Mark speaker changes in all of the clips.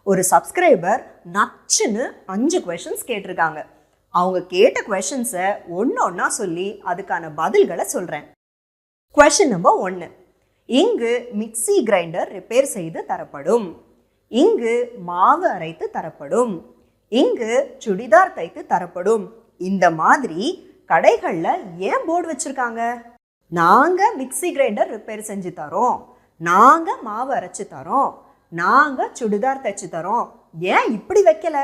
Speaker 1: ஒரு சப்ஸ்கிரைபர் நச்சுன்னு 5 கொஷின்ஸ் கேட்டிருக்காங்க. அவங்க கேட்ட கொஷின்ஸை ஒன்றா சொல்லி அதுக்கான பதில்களை சொல்கிறேன். Question number 1. இங்கு மிக்சி கிரைண்டர் ரிப்பேர் செய்து தரப்படும். இங்கு மாவு அரைத்து தரப்படும். இங்கு சுடிதார் தைத்து தரப்படும். இந்த மாதிரி கடைகளில் ஏன் போர்டு வச்சுருக்காங்க? நாங்கள் மிக்சி கிரைண்டர் ரிப்பேர் செஞ்சு தரோம், நாங்கள் மாவு அரைச்சி தரோம், நாங்கள் சுடிதார் தைச்சு தரோம். ஏன் இப்படி வைக்கல?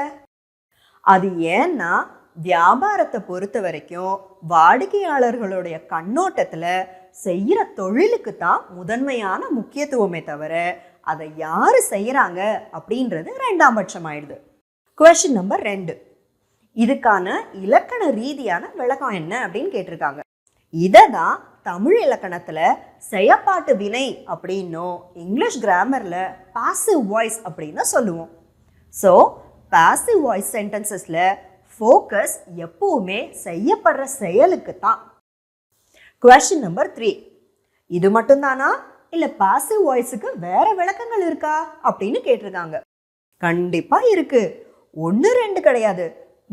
Speaker 1: அது ஏன்னா வியாபாரத்தை பொறுத்த வரைக்கும் வாடிக்கையாளர்களுடைய கண்ணோட்டத்தில் செய்கிற தொழிலுக்கு தான் முதன்மையான முக்கியத்துவமே தவிர அதை யார் செய்கிறாங்க அப்படின்றது 2ஆம் பட்சம் ஆயிடுது. Question number 2. இதுக்கான இலக்கண ரீதியான விளக்கம் என்ன அப்படின்னு கேட்டிருக்காங்க. இதை தான் தமிழ் இலக்கணத்தில் செயப்பாட்டு வினை அப்படின்னும் இங்கிலீஷ் கிராமரில் பாசிவ் வாய்ஸ் அப்படின்னு சொல்லுவோம். ஸோ பாசிவ் வாய்ஸ் சென்டென்சஸில் ஃபோக்கஸ் எப்பவுமே செய்யப்படுற செயலுக்கு தான். Question number 3. இது மட்டும்தானா இல்லை பாசிவ் வாய்ஸுக்கு வேற விளக்கங்கள் இருக்கா அப்படின்னு கேட்டிருக்காங்க. கண்டிப்பாக இருக்கு. 1 2 கிடையாது,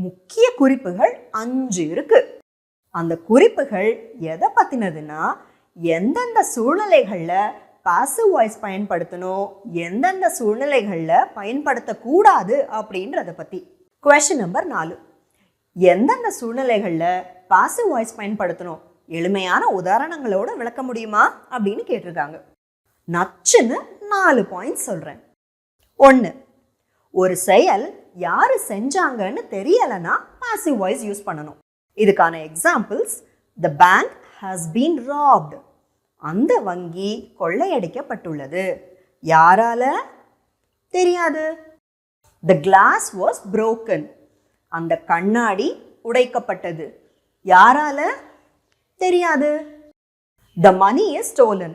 Speaker 1: முக்கிய குறிப்புகள் 5 இருக்கு. அந்த குறிப்புகள் எதை பற்றினதுன்னா எந்தெந்த சூழ்நிலைகளில் பாசிவ் வாய்ஸ் பயன்படுத்தணும், எந்தெந்த சூழ்நிலைகளில் பயன்படுத்தக்கூடாது அப்படின்றத பற்றி. Question number 4. எந்தெந்த சூழ்நிலைகளில் பாசிவ் வாய்ஸ் பயன்படுத்தணும், எளிமையான உதாரணங்களோட விளக்க முடியுமா அப்படின்னு கேட்டிருக்காங்க. நச்சுன்னு 4 பாயிண்ட்ஸ் சொல்கிறேன். 1. ஒரு செயல் யார் செஞ்சாங்கன்னு தெரியலைன்னா பாசிவ் வாய்ஸ் யூஸ் பண்ணணும். இதுக்கான examples: the bank has been robbed. அந்த வங்கி கொள்ளையடிக்கப்பட்டுள்ளது. யாரால? தெரியாது. the glass was broken. அந்த கண்ணாடி உடைக்கப்பட்டது. யாரால? தெரியாது. the money is stolen.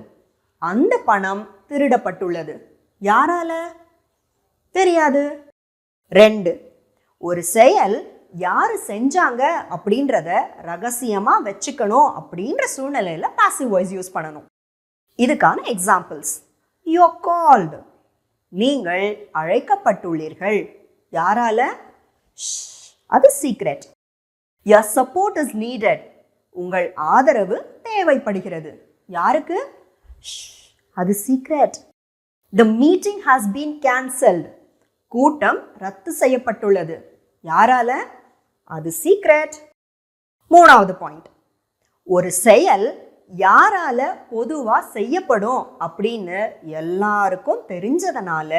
Speaker 1: அந்த பணம் திருடப்பட்டுள்ளது. யாரால? தெரியாது. 2. ஒரு செயல் யார் செஞ்சாங்க அப்படின்றத ரகசியமாக வச்சுக்கணும் அப்படின்ற சூழ்நிலையில் பாசிவ் வாய்ஸ் யூஸ் பண்ணணும். இதுக்கான எக்ஸாம்பிள்ஸ்: யூ ஆர் கால்டு. நீங்கள் அழைக்கப்பட்டுள்ளீர்கள். யாரால? அது secret. Your support is needed. உங்கள் ஆதரவு தேவைப்படுகிறது. யாருக்கு? அது secret. The meeting has been cancelled. கூட்டம் ரத்து செய்யப்பட்டுள்ளது. யாரால? அது சீக்ரெட். 3வது பாயிண்ட்: ஒரு செயல் யாரால பொதுவாக செய்யப்படும் அப்படின்னு எல்லாருக்கும் தெரிஞ்சதுனால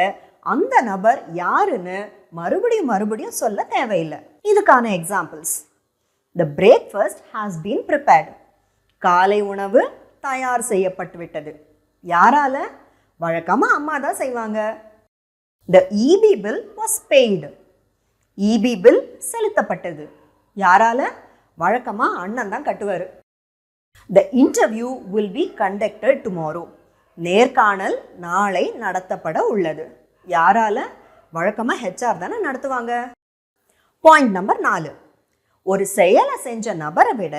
Speaker 1: அந்த நபர் யாருன்னு மறுபடியும் சொல்ல தேவையில்லை. இதுக்கான examples: the breakfast has been prepared. காலை உணவு தயார் செய்யப்பட்டு விட்டது. யாரால? வழக்கமாக அம்மா தான் செய்வாங்க. the EB bill was paid. EB bill செலுத்தப்பட்டது. யாரால? வழக்கமாக அண்ணன் தான் கட்டுவார். the interview will be conducted tomorrow. நேர்காணல் நாளை நடத்தப்பட உள்ளது. யாரால? வழக்கமாக HR தானே நடத்துவாங்க. Point number 4. ஒரு செயலை செஞ்ச நபரை விட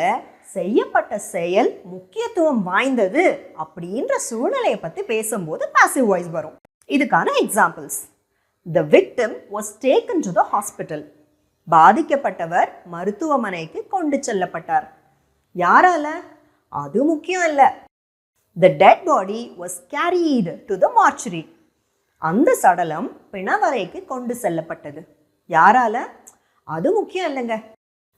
Speaker 1: செய்யப்பட்ட செயல் முக்கியத்துவம் வாய்ந்தது அப்படின்ற சூழ்நிலையை பற்றி பேசும்போது பாசிவ் வாய்ஸ் வரும். இதுக்கான examples: the victim was taken to the hospital. பாதிக்கப்பட்டவர் மருத்துவமனைக்கு கொண்டு செல்லப்பட்டார். யாரால? அது முக்கியம் இல்லை. the dead body was carried to the mortuary. அந்த சடலம் பிணவறைக்கு கொண்டு செல்லப்பட்டது. யாரால? அது முக்கியம் இல்லைங்க.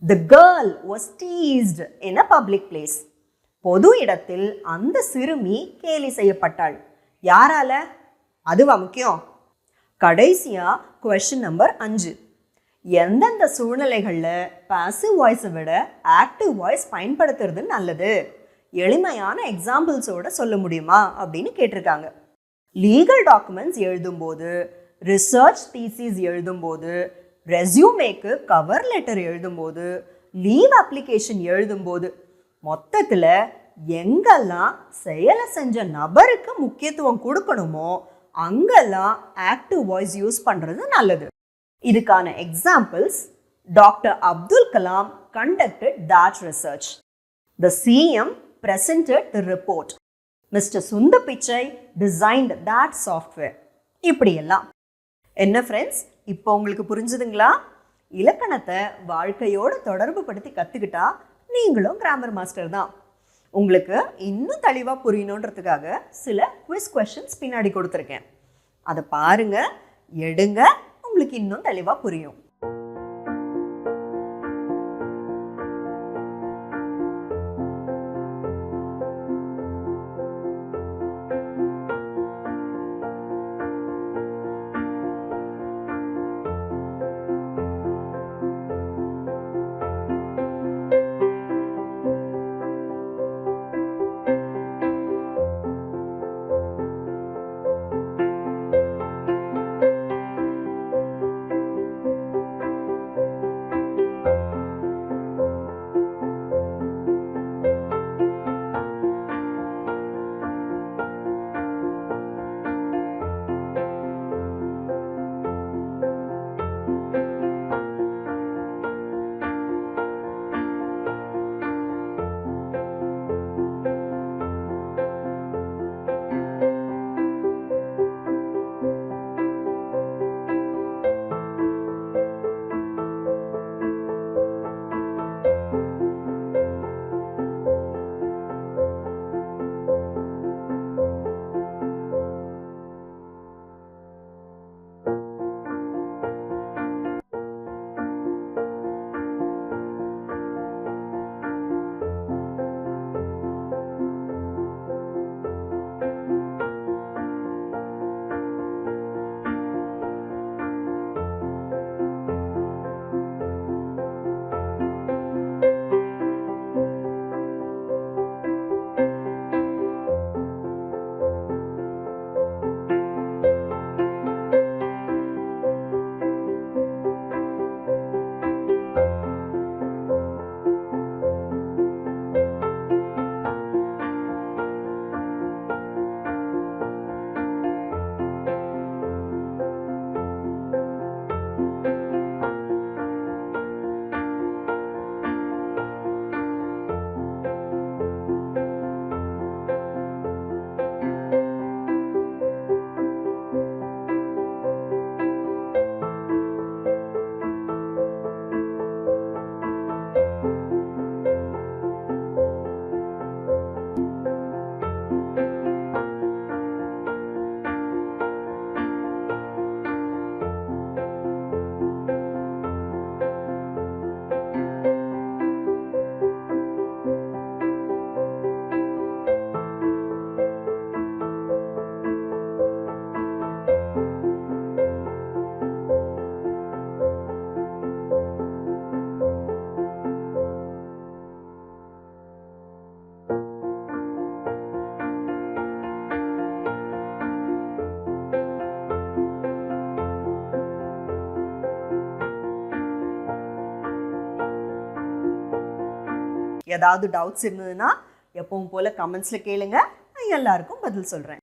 Speaker 1: the girl was teased in a public place. பொது இடத்தில் அந்த சிறுமி கேலி செய்யப்பட்டாள். யாரால? அதுவா முக்கியம்? கடைசியா கொஸ்டின் நம்பர் 5. எந்தெந்த சூழ்நிலைகளில் பாசிவ் வாய்ஸை விட ஆக்டிவ் வாய்ஸ் பயன்படுத்துறது நல்லது, எளிமையான எக்ஸாம்பிள்ஸோட சொல்ல முடியுமா அப்படின்னு கேட்டிருக்காங்க. லீகல் டாக்குமெண்ட்ஸ் எழுதும்போது, ரிசர்ச் தீசிஸ் எழுதும்போது, ரெஸ்யூமேக்கு கவர் லெட்டர் எழுதும்போது, லீவ் அப்ளிகேஷன் எழுதும்போது, மொத்தத்தில் எங்கெல்லாம் செயலை செஞ்ச நபருக்கு முக்கியத்துவம் கொடுக்கணுமோ அங்கெல்லாம் ஆக்டிவ் வாய்ஸ் யூஸ் பண்ணுறது நல்லது. இதுக்கான examples: doctor Abdul Kalam conducted that research. The CM presented the report. Mr. Sundar Pichai designed that software. இப்படியெல்லாம். என்ன ஃப்ரெண்ட்ஸ், இப்போ உங்களுக்கு புரிஞ்சுதுங்களா? இலக்கணத்தை வாழ்க்கையோட தொடர்பு படுத்தி கற்றுக்கிட்டா நீங்களும் கிராமர் மாஸ்டர் தான். உங்களுக்கு இன்னும் தெளிவாக புரியணுன்றதுக்காக சில குவிஸ் கொஷின்ஸ் பின்னாடி கொடுத்துருக்கேன். அதை பாருங்க, எடுங்க, உங்களுக்கு இன்னும் தெளிவாக புரியும். ஏதாவது டவுட்ஸ் இருந்ததுன்னா எப்பவும் போல கமெண்ட்ஸில் கேளுங்க, நான் எல்லாருக்கும் பதில் சொல்கிறேன்.